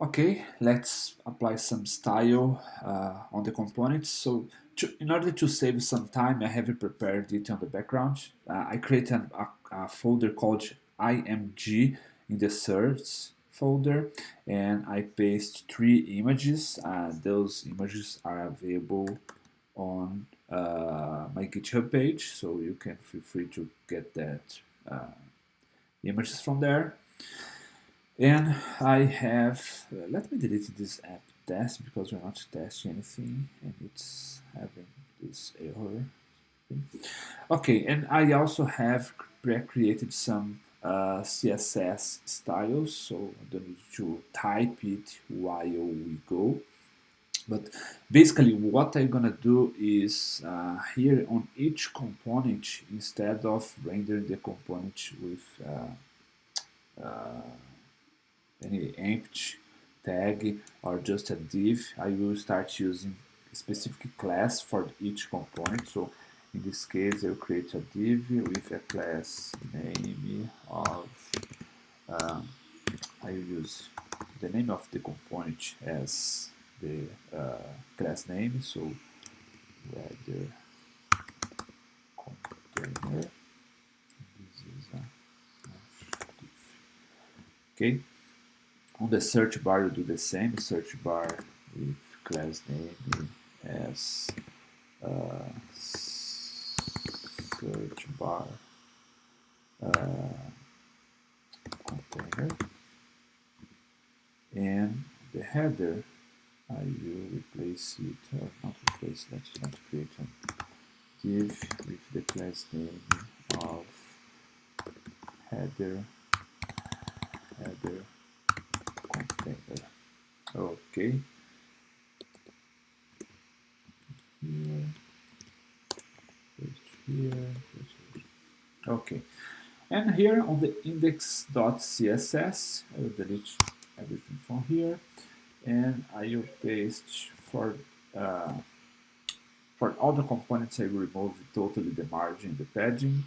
Okay, let's apply some style on the components. So in order to save some time, I have prepared it on the background. I created a folder called IMG in the search folder, and I paste 3 images. Those images are available on my GitHub page, so you can feel free to get that images from there. And I have, let me delete this app test because we're not testing anything and it's having this error. Okay, and I also have pre-created some CSS styles, so I don't need to type it while we go. But basically what I'm gonna do is here on each component, instead of rendering the component with any empty tag or just a div, I will start using a specific class for each component. So in this case, I'll create a div with a class name of, I will use the name of the component as the class name. So weather container. This is a div. Okay. On the search bar, you do the same. Search bar with class name as search bar container, and the header I will replace it, or not replace, let's not create a div with the class name of header container. Okay. Here, here. Okay. And here on the index.css, I will delete everything from here, and I will paste for all the components. I will remove totally the margin, the padding.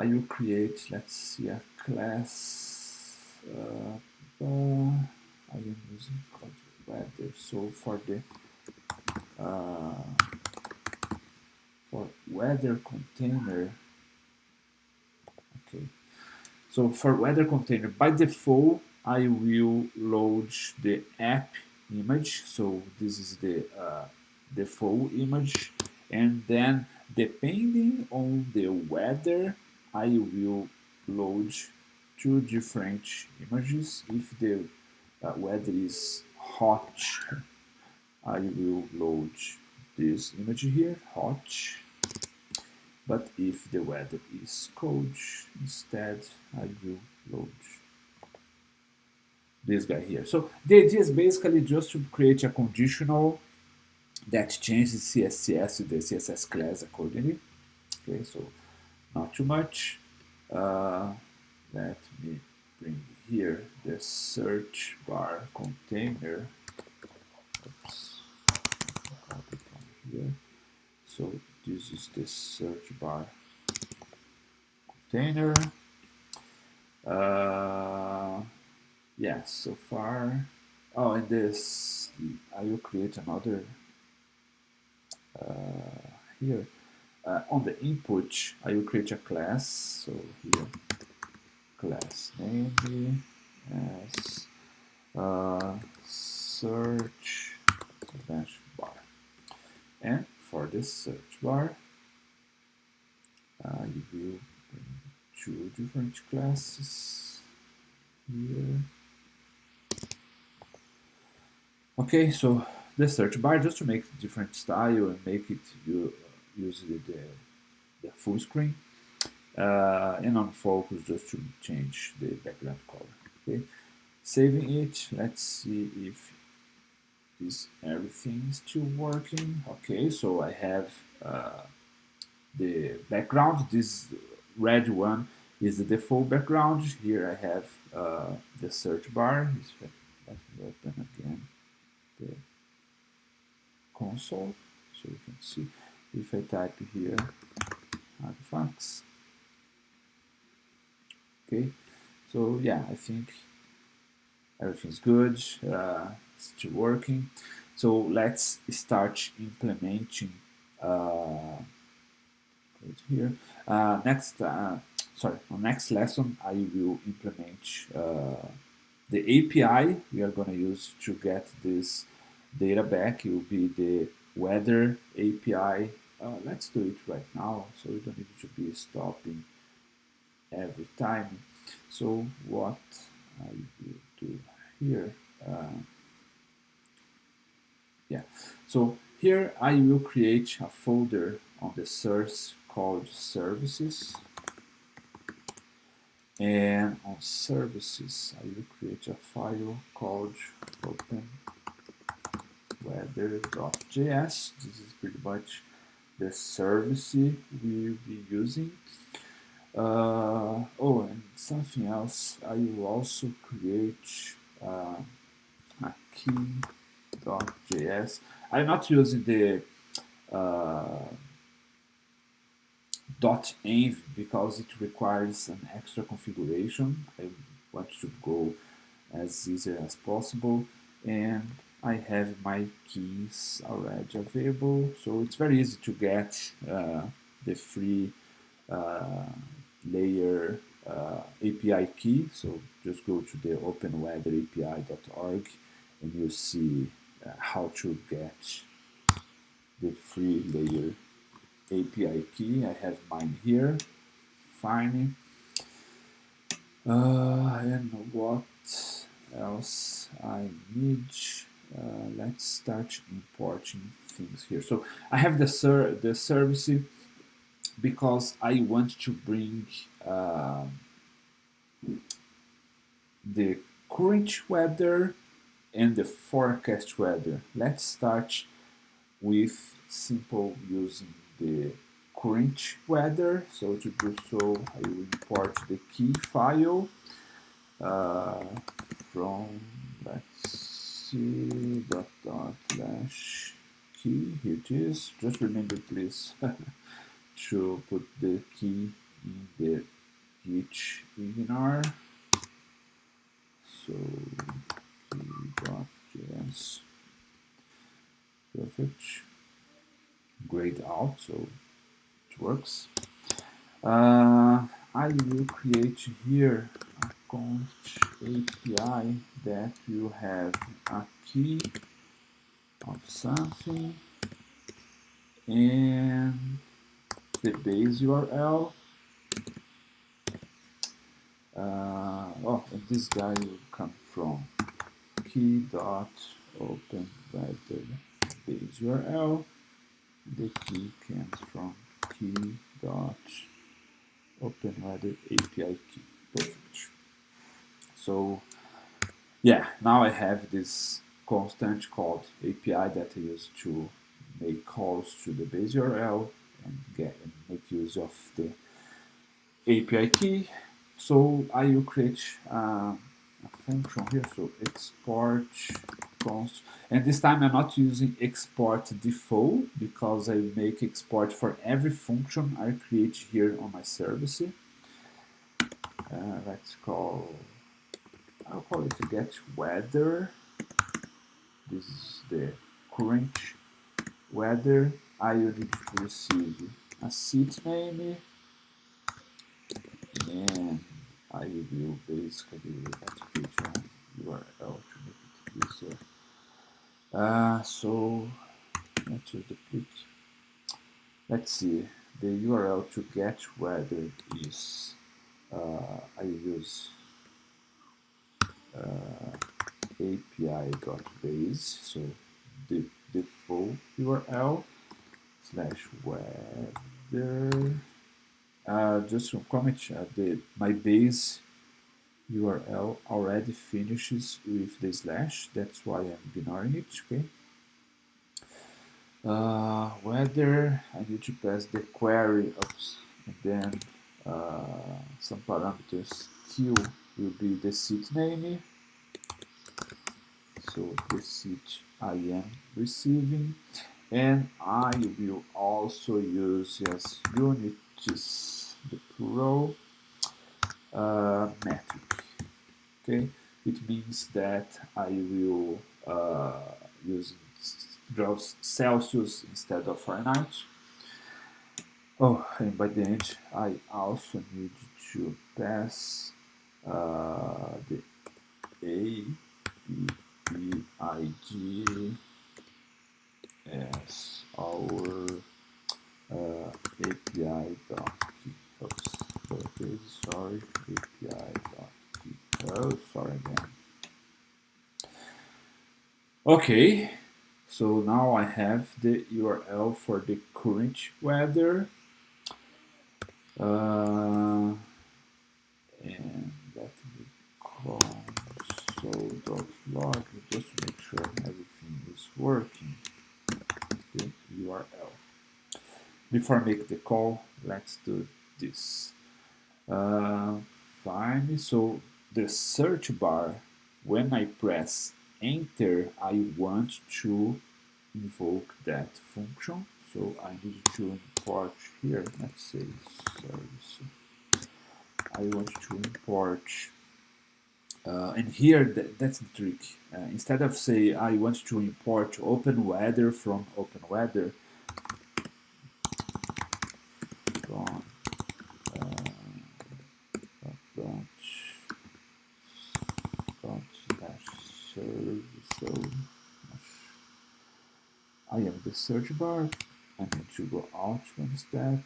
I will create, let's see, a class. I am using called weather. So for the weather container, okay. So for weather container, by default, I will load the app image. So this is the default image, and then depending on the weather, I will load 2 different images. If the weather is hot, I will load this image here, hot. But if the weather is cold, instead I will load this guy here. So the idea is basically just to create a conditional that changes CSS to the CSS class accordingly. Okay, so not too much. Let me bring here the search bar container. Oops, copy from here. So this is the search bar container. Yeah, so far. Oh, and this, I will create another here. On the input, I will create a class. So here, class name as search dash bar. And for the search bar, you will bring 2 different classes here. Okay, so the search bar, just to make different style and make it use the full screen, and on focus just to change the background color. Okay, saving it. Let's see if everything is still working. Okay, so I have the background. This red one is the default background. Here I have the search bar. Let me open again the console so you can see. If I type here artifacts, okay, So yeah, I think everything's good, still working. So let's start implementing here. Next, sorry, on next lesson, I will implement the API we are going to use to get this data back. It will be the weather API. Let's do it right now, so we don't need to be stopping every time. So what I will do here, yeah. So here I will create a folder on the source called services. And on services, I will create a file called openweather.js. This is pretty much the service we'll be using. Oh, and something else, I will also create a key.js. I'm not using the .env because it requires an extra configuration. I want to go as easy as possible, and I have my keys already available, so it's very easy to get the free layer API key. So just go to the openweatherapi.org and you'll see how to get the free layer API key. I have mine here. Fine. And what else I need? Let's start importing things here. So I have the service because I want to bring the current weather and the forecast weather. Let's start with simple using the current weather. So to do so, I will import the key file from, let's see, /key. Here it is. Just remember, please, to put the key in the git ignore. So key.js. Perfect. Grayed out, so it works. I will create here a const API that will have a key of something and the base URL. Oh, and this guy will come from key.openweather base URL. The key comes from key.openweather API key. Perfect. So yeah, now I have this constant called API that I use to make calls to the base URL and make use of the API key. So I will create a function here. So export const, and this time I'm not using export default because I make export for every function I create here on my service. I'll call it get weather. This is the current weather. I will need to receive a seat name, and I will basically create a URL to make it easier. So let's use the click. Let's see. The URL to get weather is I use API.base, so the default URL /weather. Just to comment, my base URL already finishes with the slash. That's why I'm ignoring it. Okay. Weather. I need to pass the query ups, and then some parameters. Q will be the seat name. So the seat I am receiving, and I will also use as units the plural metric. Okay, it means that I will use Celsius instead of Fahrenheit. Oh, and by the end, I also need to pass the APID as our API dot key. Oops, okay, sorry, API dot key. Oh, sorry again. Okay, so now I have the URL for the current weather. And let me console.log just to make sure everything is working. The URL. Before I make the call, let's do this. Fine, so the search bar, when I press enter, I want to invoke that function. So I need to import here, let's say service. I want to import, and here that's the trick. Instead of say I want to import open weather from open weather, from service. So I have the search bar. I need to go out one step.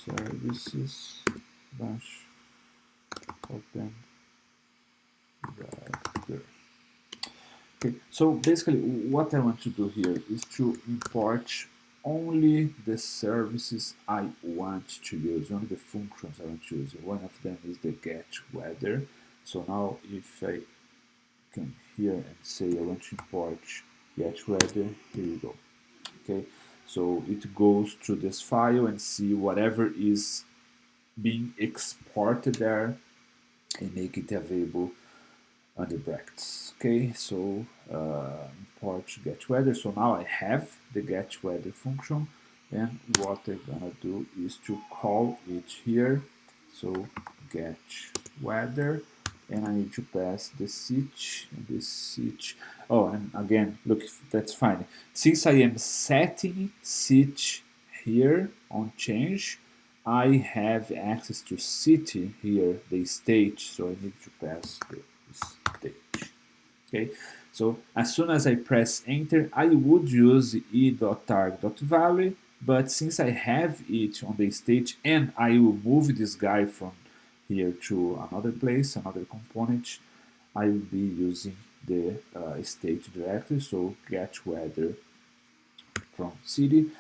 Services open weather. Okay, so basically what I want to do here is to import only the services I want to use, only the functions I want to use. One of them is the get weather. So now if I come here and say I want to import get weather, here you go. Okay, so it goes to this file and see whatever is being exported there and make it available under brackets. Okay, so import get weather. So now I have the get weather function, and what I'm gonna do is to call it here. So get weather, and I need to pass the sit and the sit. Oh, and again, look, that's fine. Since I am setting sit here on change, I have access to city here, the state, so I need to pass the state. Okay, so as soon as I press enter, I would use e.targ.value, but since I have it on the state and I will move this guy from here to another place, another component, I will be using the state directly, so get weather from city.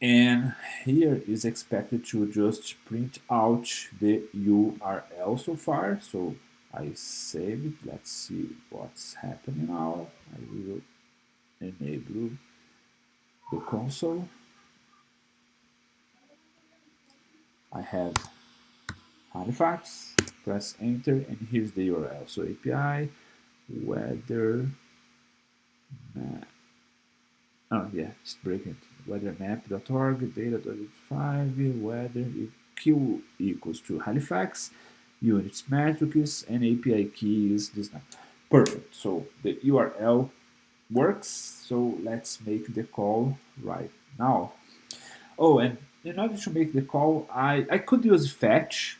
And here is expected to just print out the URL so far. So I save it. Let's see what's happening now. I will enable the console. I have Halifax, press enter, and here's the URL. So API, weather, oh yeah, it's breaking it. Weathermap.org, data.5, weather, Q equals to Halifax, units metrics, and API key is this now. Perfect, so the URL works, so let's make the call right now. Oh, and in order to make the call, I could use fetch.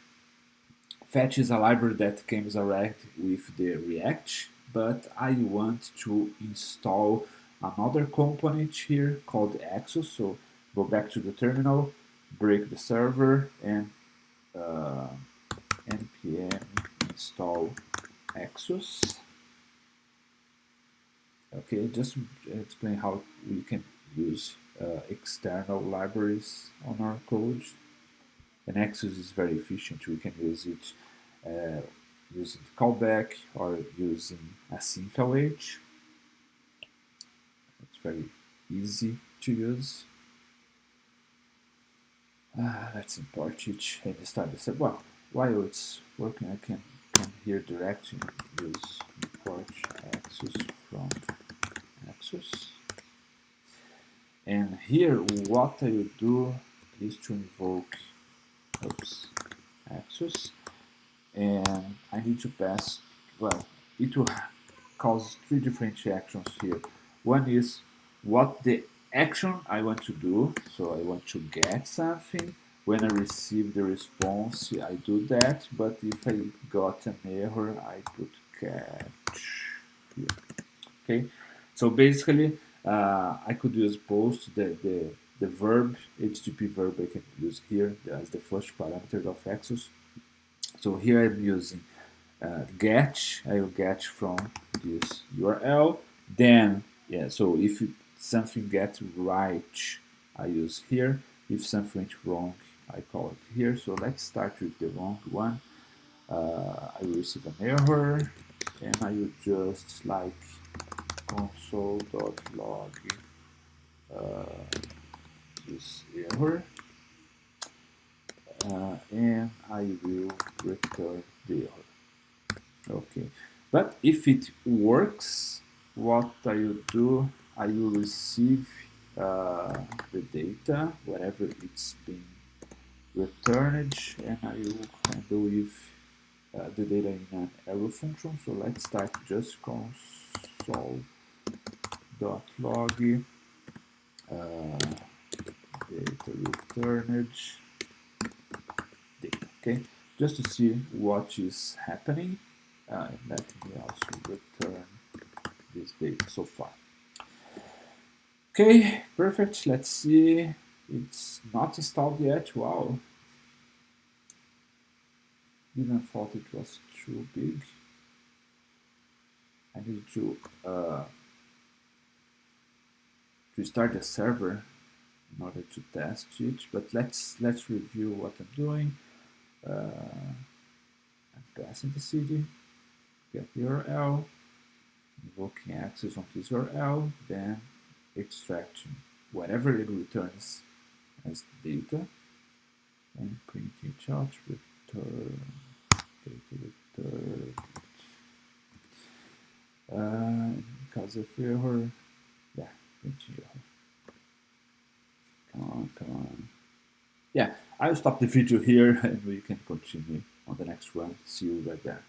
Fetch is a library that comes already with the React, but I want to install another component here called Axos. So go back to the terminal, break the server, and npm install Axos. Okay, just explain how we can use external libraries on our code. And Axos is very efficient. We can use it using callback or using async await. It's very easy to use. Let's import it and start the step. Well, while it's working, I can come here directly and use import Axos from Axos. And here, what I will do is to invoke Axos, and need to pass, well, it will cause three different actions here. One is what the action I want to do. So I want to get something. When I receive the response, I do that. But if I got an error, I put catch here. Okay. So basically, I could use both the verb, HTTP verb I can use here as the first parameter of Axos. So here I'm using get. I will get from this URL. Then, yeah, so if something gets right, I use here. If something went wrong, I call it here. So let's start with the wrong one. I will receive an error, and I will just like console.log this error, and I will return the error. Okay, but if it works, what I will do, I will receive the data, whatever it's been returned, and I will handle with the data in an arrow function. So let's start just console.log data returned data. Okay, just to see what is happening. Let me also return this data so far. Okay, perfect. Let's see. It's not installed yet. Wow. Didn't thought it was too big. I need to start the server in order to test it. But let's review what I'm doing. I'm passing the CD, get the URL, invoking access on this URL, then extracting whatever it returns as data, and print it out, return data returned. Because of error, yeah, print error. Come on. Yeah, I'll stop the video here and we can continue on the next one. See you right there.